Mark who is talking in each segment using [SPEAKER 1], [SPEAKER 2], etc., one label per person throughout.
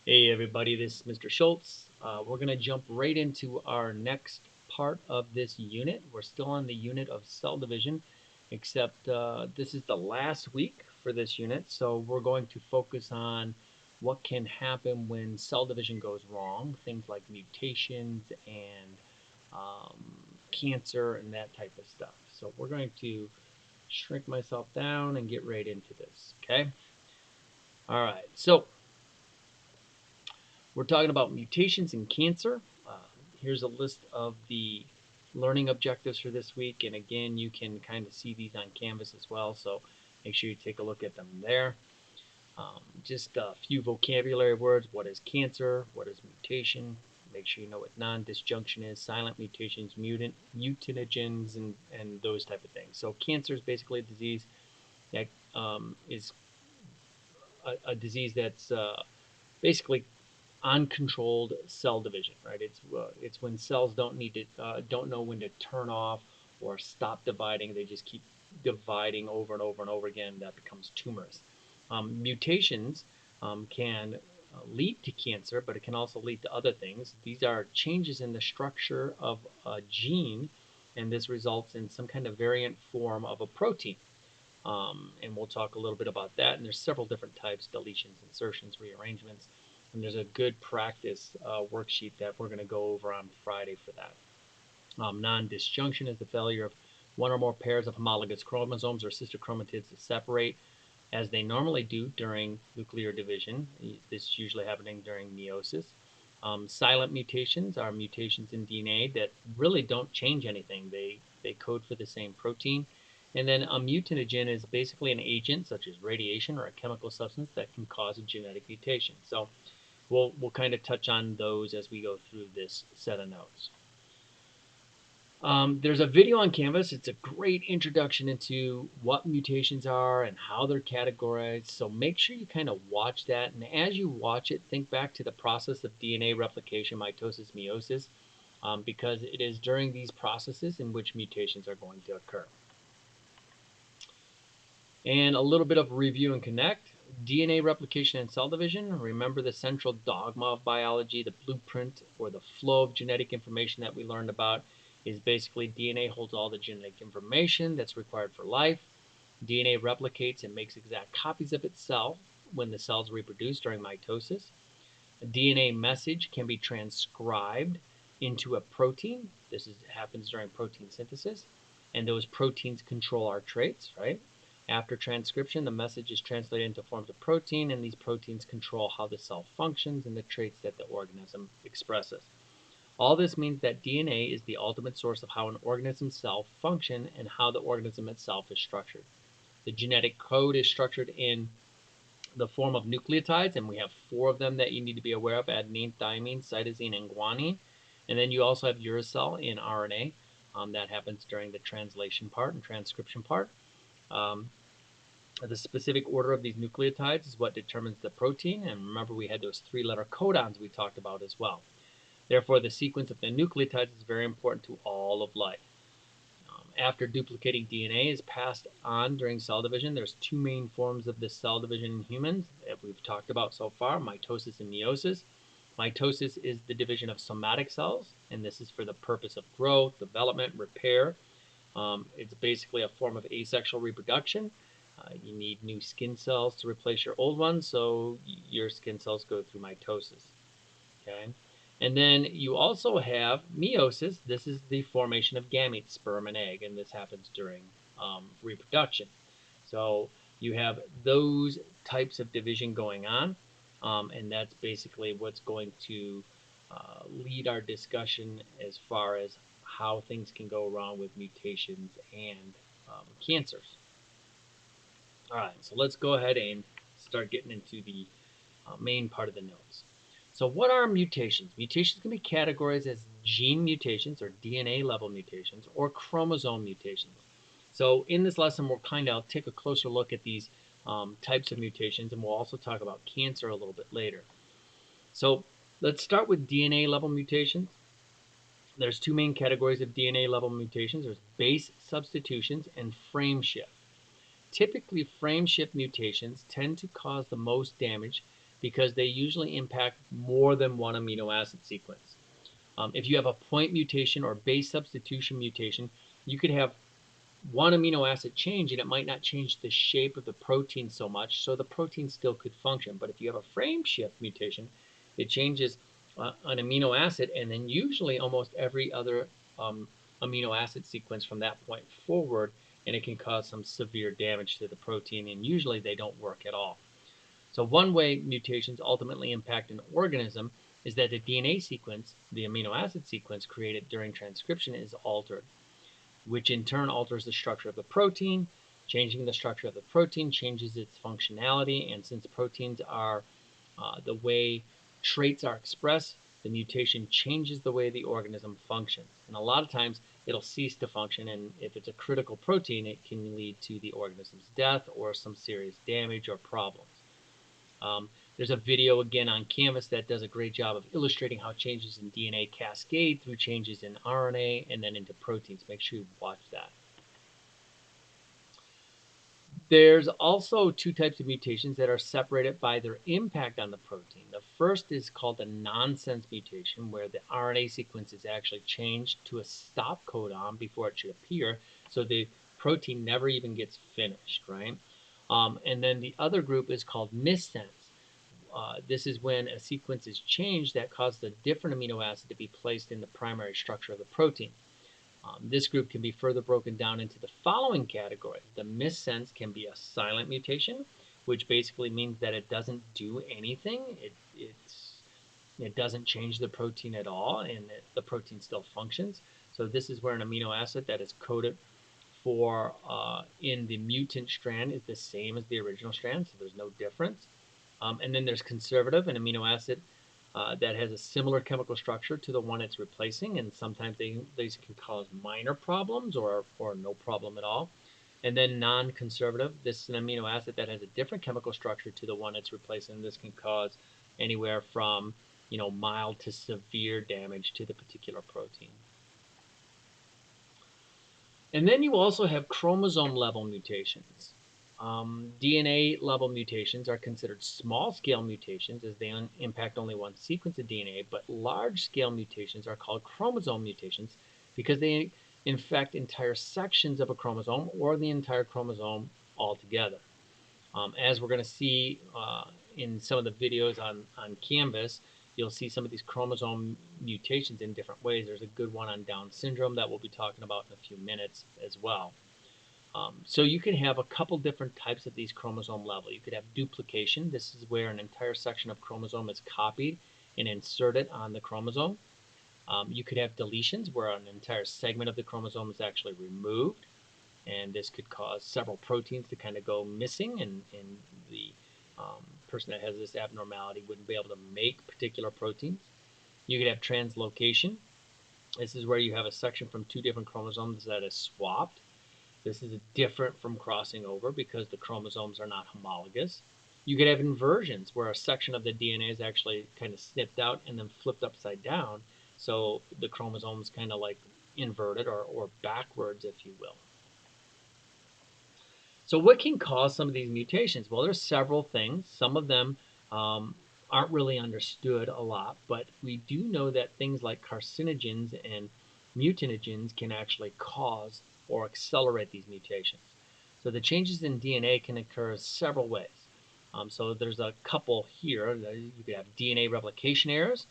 [SPEAKER 1] Hey everybody, this is Mr. Schultz. We're going to jump right into our next part of this unit. We're still on the unit of cell division, except this is the last week for this unit, so we're going to focus on what can happen when cell division goes wrong, things like mutations and um, cancer and that type of stuff. So we're going to shrink myself down and get right into this, okay? All right, so we're talking about mutations in cancer. Uh, Here's a list of the learning objectives for this week. And again, you can kind of see these on Canvas as well. So make sure you take a look at them there. Just a few vocabulary words. What is cancer? What is mutation? Make sure you know what non-disjunction is, silent mutations, mutagens, and those type of things. So cancer is basically a disease that is a disease that's basically uncontrolled cell division, right? It's when cells don't know when to turn off or stop dividing. They just keep dividing over and over and over again. That becomes tumors. Mutations can lead to cancer, but it can also lead to other things. These are changes in the structure of a gene, and this results in some kind of variant form of a protein. And we'll talk a little bit about that. And there's several different types: deletions, insertions, rearrangements. And there's a good practice worksheet that we're going to go over on Friday for that. Non-disjunction is the failure of one or more pairs of homologous chromosomes or sister chromatids to separate as they normally do during nuclear division. This is usually happening during meiosis. Silent mutations are mutations in DNA that really don't change anything. They code for the same protein. And then a mutagen is basically an agent such as radiation or a chemical substance that can cause a genetic mutation. So we'll kind of touch on those as we go through this set of notes. There's a video on Canvas. It's a great introduction into what mutations are and how they're categorized. So make sure you kind of watch that. And as you watch it, think back to the process of DNA replication, mitosis, meiosis, because it is during these processes in which mutations are going to occur. And a little bit of review and connect. DNA replication and cell division. Remember the central dogma of biology, the blueprint or the flow of genetic information that we learned about is basically DNA holds all the genetic information that's required for life. DNA replicates and makes exact copies of itself when the cells reproduce during mitosis. A DNA message can be transcribed into a protein. Happens during protein synthesis, and those proteins control our traits, right? After transcription, the message is translated into forms of protein, and these proteins control how the cell functions and the traits that the organism expresses. All this means that DNA is the ultimate source of how an organism's cell function and how the organism itself is structured. The genetic code is structured in the form of nucleotides, and we have 4 of them that you need to be aware of: adenine, thymine, cytosine, and guanine. And then you also have uracil in RNA. That happens during the translation part and transcription part. The specific order of these nucleotides is what determines the protein. And remember, we had those 3-letter codons we talked about as well. Therefore, the sequence of the nucleotides is very important to all of life. After duplicating DNA is passed on during cell division, there's 2 main forms of this cell division in humans that we've talked about so far: mitosis and meiosis. Mitosis is the division of somatic cells, and this is for the purpose of growth, development, repair. It's basically a form of asexual reproduction. You need new skin cells to replace your old ones, so your skin cells go through mitosis. Okay. And then you also have meiosis. This is the formation of gametes, sperm and egg, and this happens during reproduction. So you have those types of division going on, and that's basically what's going to lead our discussion as far as how things can go wrong with mutations and cancers. All right, so let's go ahead and start getting into the main part of the notes. So what are mutations? Mutations can be categorized as gene mutations or DNA level mutations or chromosome mutations. So in this lesson, we'll kind of take a closer look at these types of mutations, and we'll also talk about cancer a little bit later. So let's start with DNA level mutations. There's 2 main categories of DNA level mutations. There's base substitutions and frameshift. Typically, frameshift mutations tend to cause the most damage because they usually impact more than one amino acid sequence. If you have a point mutation or base substitution mutation, you could have one amino acid change and it might not change the shape of the protein so much, so the protein still could function. But if you have a frame shift mutation, it changes an amino acid, and then usually almost every other amino acid sequence from that point forward, and it can cause some severe damage to the protein, and usually they don't work at all. So one way mutations ultimately impact an organism is that the DNA sequence, the amino acid sequence created during transcription, is altered, which in turn alters the structure of the protein. Changing the structure of the protein changes its functionality, and since proteins are the way traits are expressed, the mutation changes the way the organism functions. And a lot of times it'll cease to function, and if it's a critical protein, it can lead to the organism's death or some serious damage or problems. There's a video again on Canvas that does a great job of illustrating how changes in DNA cascade through changes in RNA and then into proteins. Make sure you watch that. There's also two types of mutations that are separated by their impact on the protein. The first is called a nonsense mutation, where the RNA sequence is actually changed to a stop codon before it should appear, so the protein never even gets finished, right? And then the other group is called missense. This is when a sequence is changed that causes a different amino acid to be placed in the primary structure of the protein. This group can be further broken down into the following categories. The missense can be a silent mutation, which basically means that it doesn't do anything. It doesn't change the protein at all, and the protein still functions. So this is where an amino acid that is coded for in the mutant strand is the same as the original strand, so there's no difference. And then there's conservative, an amino acid that has a similar chemical structure to the one it's replacing, and sometimes these can cause minor problems or no problem at all. And then non-conservative, this is an amino acid that has a different chemical structure to the one it's replacing. This can cause anywhere from mild to severe damage to the particular protein. And then you also have chromosome level mutations. DNA level mutations are considered small scale mutations as they impact only one sequence of DNA, but large scale mutations are called chromosome mutations because they infect entire sections of a chromosome or the entire chromosome altogether. As we're going to see in some of the videos on Canvas, you'll see some of these chromosome mutations in different ways. There's a good one on Down syndrome that we'll be talking about in a few minutes as well. So you can have a couple different types of these chromosome level. You could have duplication. This is where an entire section of chromosome is copied and inserted on the chromosome. You could have deletions where an entire segment of the chromosome is actually removed, and this could cause several proteins to kind of go missing, and the person that has this abnormality wouldn't be able to make particular proteins. You could have translocation. This is where you have a section from two different chromosomes that is swapped. This is different from crossing over because the chromosomes are not homologous. You could have inversions where a section of the DNA is actually kind of snipped out and then flipped upside down, so the chromosomes kind of like inverted or backwards, if you will. So what can cause some of these mutations? Well, there's several things. Some of them aren't really understood a lot, but we do know that things like carcinogens and mutagens can actually cause or accelerate these mutations. So the changes in DNA can occur several ways. So there's a couple here. You could have DNA replication errors.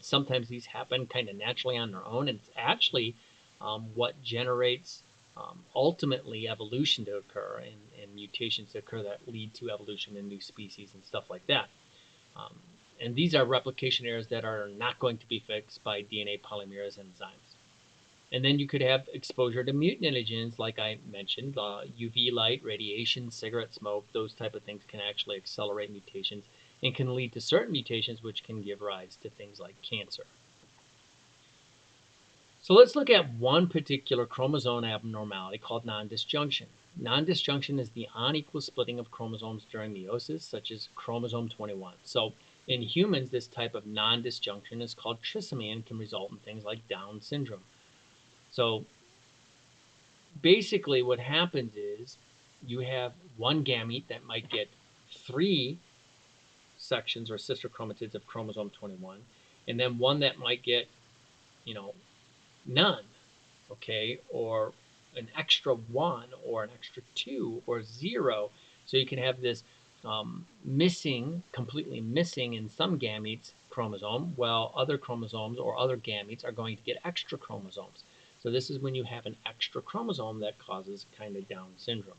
[SPEAKER 1] Sometimes these happen kind of naturally on their own, and it's actually what generates ultimately evolution to occur and mutations to occur that lead to evolution in new species and stuff like that. And these are replication errors that are not going to be fixed by DNA polymerase enzymes. And then you could have exposure to mutagens, like I mentioned, UV light, radiation, cigarette smoke, those type of things can actually accelerate mutations and can lead to certain mutations which can give rise to things like cancer. So let's look at one particular chromosome abnormality called non-disjunction. Non-disjunction is the unequal splitting of chromosomes during meiosis, such as chromosome 21. So in humans, this type of non-disjunction is called trisomy and can result in things like Down syndrome. So basically what happens is you have one gamete that might get 3 sections or sister chromatids of chromosome 21, and then one that might get, you know, none, okay, or an extra one or an extra two or zero. So you can have this missing, completely missing in some gametes chromosome, while other chromosomes or other gametes are going to get extra chromosomes. So this is when you have an extra chromosome that causes kind of Down syndrome.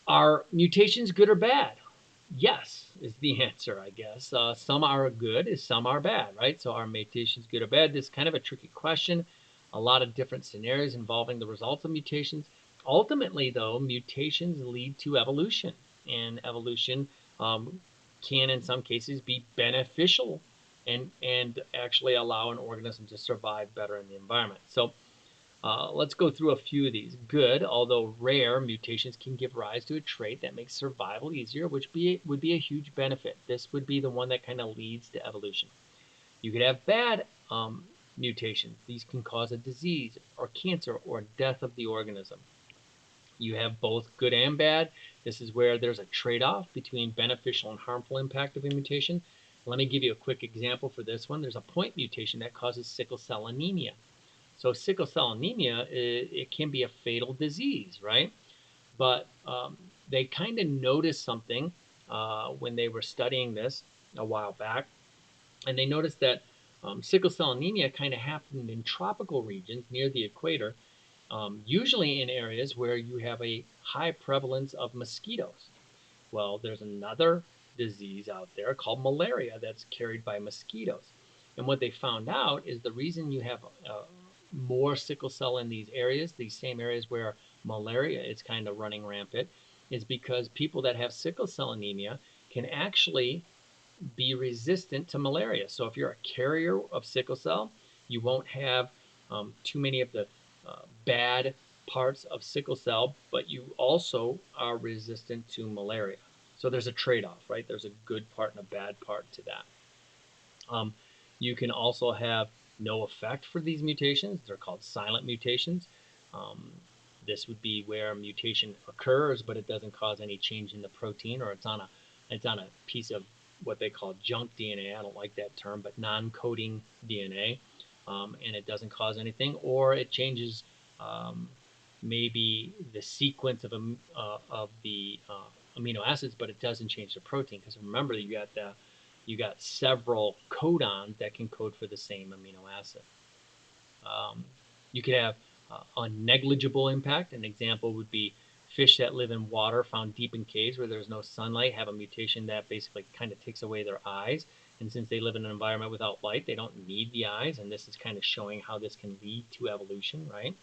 [SPEAKER 1] Are mutations good or bad? Yes, is the answer, I guess. Some are good, some are bad, right? So are mutations good or bad? This is kind of a tricky question. A lot of different scenarios involving the results of mutations. Ultimately, though, mutations lead to evolution, and evolution can, in some cases, be beneficial and actually allow an organism to survive better in the environment. So let's go through a few of these. Good, although rare, mutations can give rise to a trait that makes survival easier, which would be a huge benefit. This would be the one that kind of leads to evolution. You could have bad mutations. These can cause a disease or cancer or death of the organism. You have both good and bad. This is where there's a trade-off between beneficial and harmful impact of a mutation. Let me give you a quick example for this one. There's a point mutation that causes sickle cell anemia. So sickle cell anemia, it can be a fatal disease, right? But they kind of noticed something when they were studying this a while back, and they noticed that sickle cell anemia kind of happened in tropical regions near the equator, usually in areas where you have a high prevalence of mosquitoes. Well, there's another disease out there called malaria that's carried by mosquitoes. And what they found out is the reason you have more sickle cell in these same areas where malaria is kind of running rampant, is because people that have sickle cell anemia can actually be resistant to malaria. So if you're a carrier of sickle cell, you won't have too many of the bad parts of sickle cell, but you also are resistant to malaria. So there's a trade-off, right? There's a good part and a bad part to that. You can also have no effect for these mutations. They're called silent mutations. Um, this would be where a mutation occurs, but it doesn't cause any change in the protein, or it's on a piece of what they call junk DNA. I don't like that term, but non-coding DNA, and it doesn't cause anything, or it changes maybe the sequence of the amino acids, but it doesn't change the protein. Because remember, you got several codons that can code for the same amino acid. You could have a negligible impact. An example would be fish that live in water found deep in caves where there's no sunlight have a mutation that basically kind of takes away their eyes. And since they live in an environment without light, they don't need the eyes. And this is kind of showing how this can lead to evolution, right?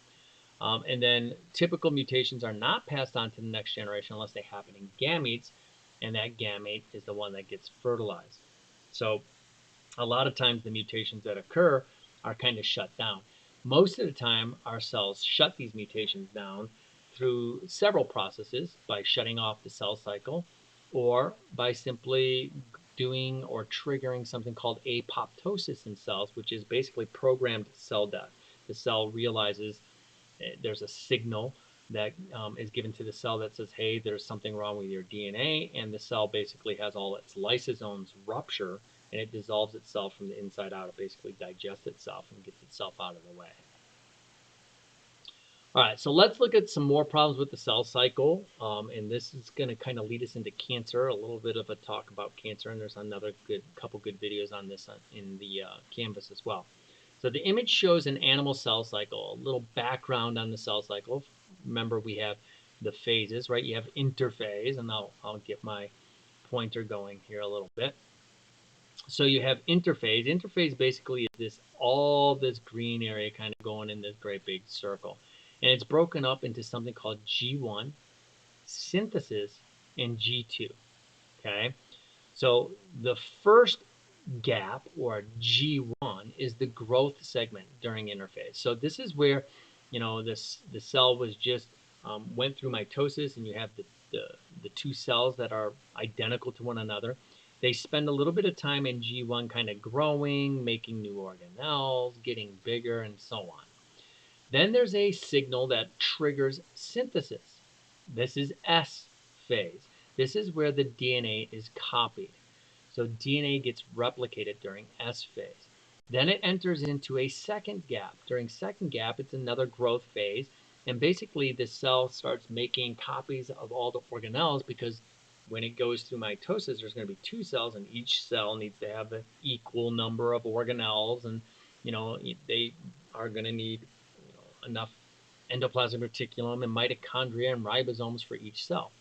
[SPEAKER 1] And then typical mutations are not passed on to the next generation unless they happen in gametes, and that gamete is the one that gets fertilized. So a lot of times the mutations that occur are kind of shut down. Most of the time, our cells shut these mutations down through several processes: by shutting off the cell cycle, or by simply doing or triggering something called apoptosis in cells, which is basically programmed cell death. The cell realizes there's a signal that is given to the cell that says, hey, there's something wrong with your DNA, and the cell basically has all its lysosomes rupture, and it dissolves itself from the inside out. It basically digests itself and gets itself out of the way. All right, so let's look at some more problems with the cell cycle, and this is going to kind of lead us into cancer, a little bit of a talk about cancer, and there's another couple good videos on this in the Canvas as well. So the image shows an animal cell cycle, a little background on the cell cycle. Remember, we have the phases, right? You have interphase, and I'll get my pointer going here a little bit. So you have interphase. Interphase basically is all this green area kind of going in this great big circle. And it's broken up into something called G1, synthesis, and G2, okay? So the first gap, or G1, is the growth segment during interphase. So this is where, the cell was just went through mitosis, and you have the two cells that are identical to one another. They spend a little bit of time in G1 kind of growing, making new organelles, getting bigger, and so on. Then there's a signal that triggers synthesis. This is S phase. This is where the DNA is copied. So DNA gets replicated during S phase. Then it enters into a second gap. During second gap, it's another growth phase. And basically, the cell starts making copies of all the organelles because when it goes through mitosis, there's going to be two cells, and each cell needs to have an equal number of organelles. And, they are going to need enough endoplasmic reticulum and mitochondria and ribosomes for each cell.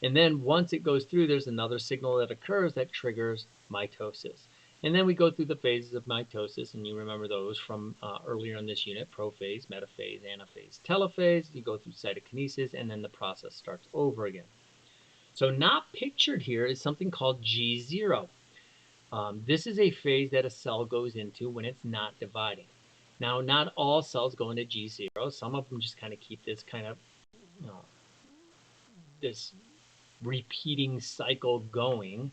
[SPEAKER 1] And then once it goes through, there's another signal that occurs that triggers mitosis. And then we go through the phases of mitosis, and you remember those from earlier in this unit: prophase, metaphase, anaphase, telophase. You go through cytokinesis, and then the process starts over again. So not pictured here is something called G0. This is a phase that a cell goes into when it's not dividing. Now, not all cells go into G0. Some of them just kind of keep this this repeating cycle going.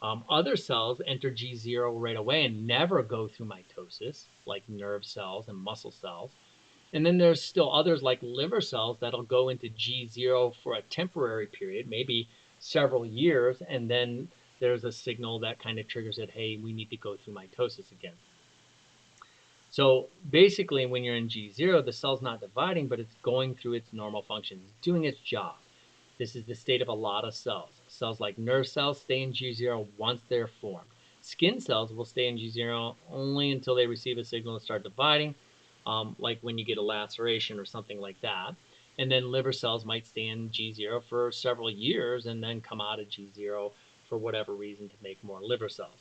[SPEAKER 1] Other cells enter G0 right away and never go through mitosis, like nerve cells and muscle cells. And then there's still others like liver cells that'll go into G0 for a temporary period, maybe several years, and then there's a signal that kind of triggers it, hey, we need to go through mitosis again. So basically, when you're in G0, the cell's not dividing, but it's going through its normal functions, doing its job. This is the state of a lot of cells. Cells like nerve cells stay in G0 once they're formed. Skin cells will stay in G0 only until they receive a signal to start dividing, like when you get a laceration or something like that. And then liver cells might stay in G0 for several years and then come out of G0 for whatever reason to make more liver cells.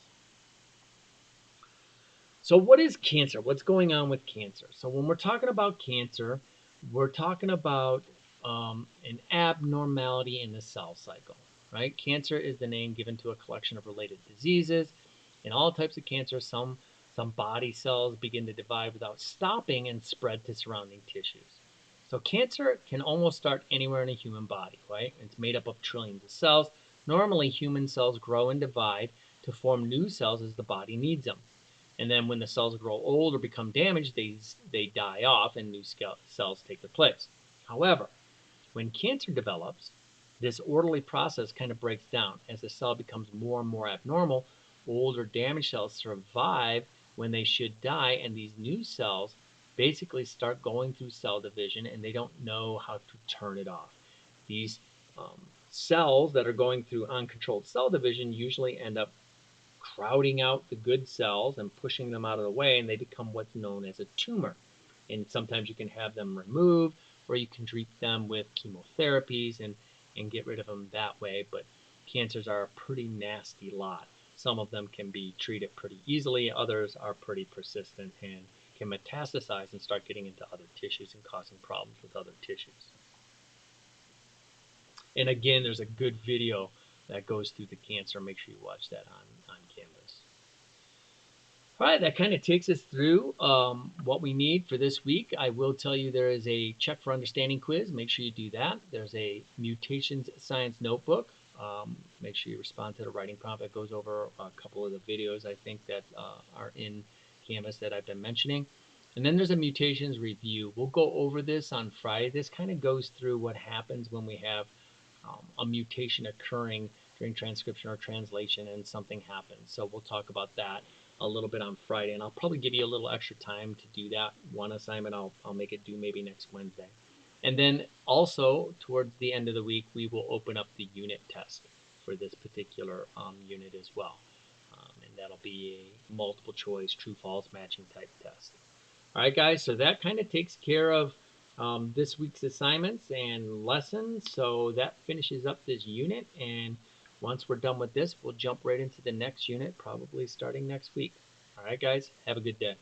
[SPEAKER 1] So what is cancer? What's going on with cancer? So when we're talking about cancer, we're talking about an abnormality in the cell cycle, right? Cancer is the name given to a collection of related diseases. In all types of cancer, some body cells begin to divide without stopping and spread to surrounding tissues. So cancer can almost start anywhere in a human body, right? It's made up of trillions of cells. Normally, human cells grow and divide to form new cells as the body needs them. And then when the cells grow old or become damaged, they die off and new cells take their place. However, when cancer develops, this orderly process kind of breaks down. As the cell becomes more and more abnormal, old or damaged cells survive when they should die, and these new cells basically start going through cell division, and they don't know how to turn it off. These cells that are going through uncontrolled cell division usually end up crowding out the good cells and pushing them out of the way, and they become what's known as a tumor. And sometimes you can have them removed, or you can treat them with chemotherapies and get rid of them that way. But cancers are a pretty nasty lot. Some of them can be treated pretty easily, others are pretty persistent and can metastasize and start getting into other tissues and causing problems with other tissues. And again, there's a good video that goes through the cancer. Make sure you watch that on Canvas. All right, that kind of takes us through what we need for this week. I will tell you there is a Check for Understanding quiz. Make sure you do that. There's a Mutations Science Notebook. Make sure you respond to the writing prompt. It goes over a couple of the videos I think that are in Canvas that I've been mentioning. And then there's a mutations review. We'll go over this on Friday. This kind of goes through what happens when we have a mutation occurring during transcription or translation and something happens. So we'll talk about that a little bit on Friday, and I'll probably give you a little extra time to do that one assignment. I'll make it due maybe next Wednesday. And then also towards the end of the week, we will open up the unit test for this particular unit as well. And that'll be a multiple choice, true, false matching type test. All right, guys, so that kind of takes care of this week's assignments and lessons. So that finishes up this unit, and once we're done with this, we'll jump right into the next unit, probably starting next week. All right, guys, have a good day.